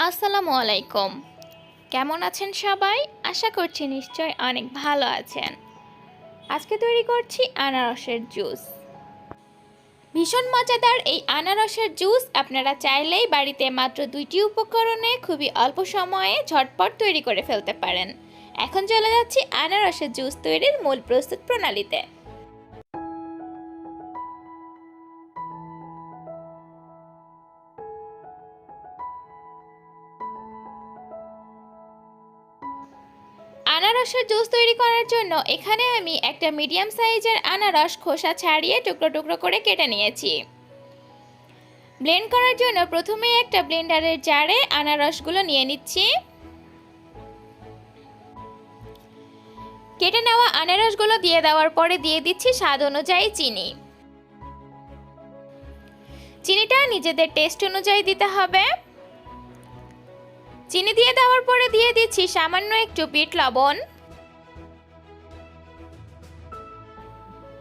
আসসালামু আলাইকুম। কেমন আছেন সবাই? আশা করছি নিশ্চয় অনেক ভালো আছেন। আজকে তৈরি করছি আনারসের জুস। ভীষণ মজাদার এই আনারসের জুস আপনারা চাইলেই বাড়িতে মাত্র 2টি উপকরণে খুবই অল্প সময়ে ঝটপট তৈরি করে ফেলতে পারেন। এখন চলে যাচ্ছি আনারসের জুস তৈরির মূল প্রস্তুত প্রণালীতে। আনারসের জুস তৈরি করার জন্য এখানে আমি একটা মিডিয়াম সাইজের আনারস খোসা ছাড়িয়ে টুকরো টুকরো করে কেটে নিয়েছি। ব্লেন্ড করার জন্য প্রথমেই একটা ব্লেন্ডারের জারে আনারসগুলো নিয়ে নিচ্ছি। কেটে নেওয়া আনারসগুলো দিয়ে দেওয়ার পরে দিয়ে দিচ্ছি স্বাদ অনুযায়ী চিনি। চিনিটা নিজেদের টেস্ট অনুযায়ী দিতে হবে। চিনি দিয়ে দেওয়ার পরে দিয়ে দিচ্ছি সামান্য একটু বিট লবণ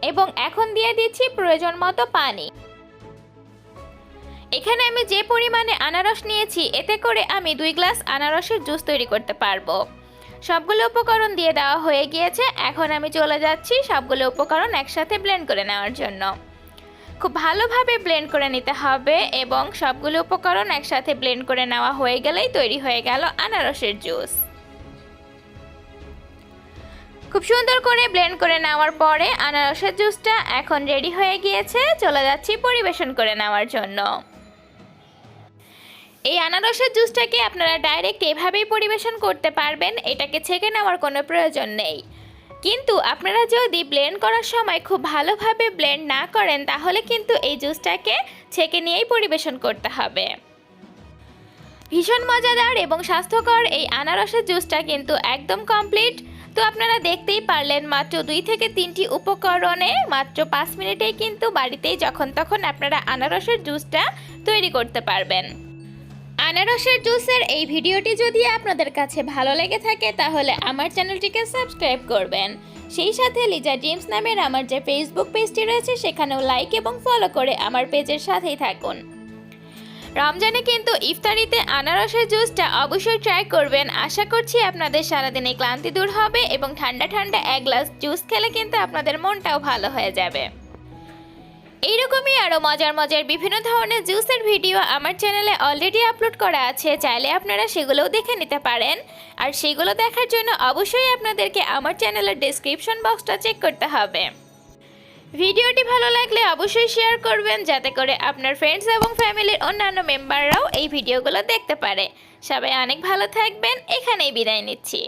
এবং এখন দিয়ে দিচ্ছি প্রয়োজন মতো পানি। এখানে আমি যে পরিমাণে আনারস নিয়েছি এতে করে আমি 2 গ্লাস আনারসের জুস তৈরি করতে পারবো। সবগুলো উপকরণ দিয়ে দেওয়া হয়ে গিয়েছে। এখন আমি চলে যাচ্ছি সবগুলো উপকরণ একসাথে ব্লেন্ড করে নেওয়ার জন্য। খুব ভালোভাবে ব্লেন্ড করে নিতে হবে এবং সবগুলো উপকরণ একসাথে ব্লেন্ড করে নেওয়া হয়ে গেলেই তৈরি হয়ে গেল আনারসের জুস। খুব সুন্দর করে ব্লেন্ড করে নেওয়ার পরে আনারসের জুসটা এখন রেডি হয়ে গিয়েছে। চলে যাচ্ছি পরিবেশন করে নেওয়ার জন্য। এই আনারসের জুসটাকে আপনারা ডাইরেক্ট এভাবেই পরিবেশন করতে পারবেন, এটাকে ছেঁকে নেওয়ার কোনো প্রয়োজন নেই। কিন্তু আপনারা যদি ব্লেন্ড করার সময় খুব ভালোভাবে ব্লেন্ড না করেন তাহলে কিন্তু এই জুসটাকে ছেঁকে নিয়েই পরিবেশন করতে হবে। ভীষণ মজাদার এবং স্বাস্থ্যকর এই আনারসের জুসটা কিন্তু একদম কমপ্লিট। তো আপনারা দেখতেই পারলেন মাত্র 2 থেকে 3টি উপকরণে মাত্র 5 মিনিটেই কিন্তু বাড়িতেই যখন তখন আপনারা আনারসের জুসটা তৈরি করতে পারবেন। আনারসের জুসের এই ভিডিওটি যদি আপনাদের কাছে ভালো লেগে থাকে তাহলে আমার চ্যানেলটিকে সাবস্ক্রাইব করবেন। সেই সাথে লিজা ড্রিমস নামের আমার যে ফেসবুক পেজটি রয়েছে সেখানেও লাইক এবং ফলো করে আমার পেজের সাথেই থাকুন। রমজানে কিন্তু ইফতারিতে আনারসের জুসটা অবশ্যই ট্রাই করবেন। আশা করছি আপনাদের সারাদিনে ক্লান্তি দূর হবে এবং ঠান্ডা ঠান্ডা 1 গ্লাস জুস খেলে কিন্তু আপনাদের মনটাও ভালো হয়ে যাবে। এইরকমই আরও মজার মজার বিভিন্ন ধরনের জুসের ভিডিও আমার চ্যানেলে অলরেডি আপলোড করা আছে, চাইলে আপনারা সেগুলোও দেখে নিতে পারেন। আর সেগুলো দেখার জন্য অবশ্যই আপনাদেরকে আমার চ্যানেলের ডেসক্রিপশন বক্সটা চেক করতে হবে। ভিডিওটি ভালো লাগলে অবশ্যই শেয়ার করবেন যাতে করে আপনার ফ্রেন্ডস এবং ফ্যামিলির অন্যান্য মেম্বাররাও এই ভিডিওগুলো দেখতে পারে। সবাই অনেক ভালো থাকবেন, এখানেই বিদায় নিচ্ছি।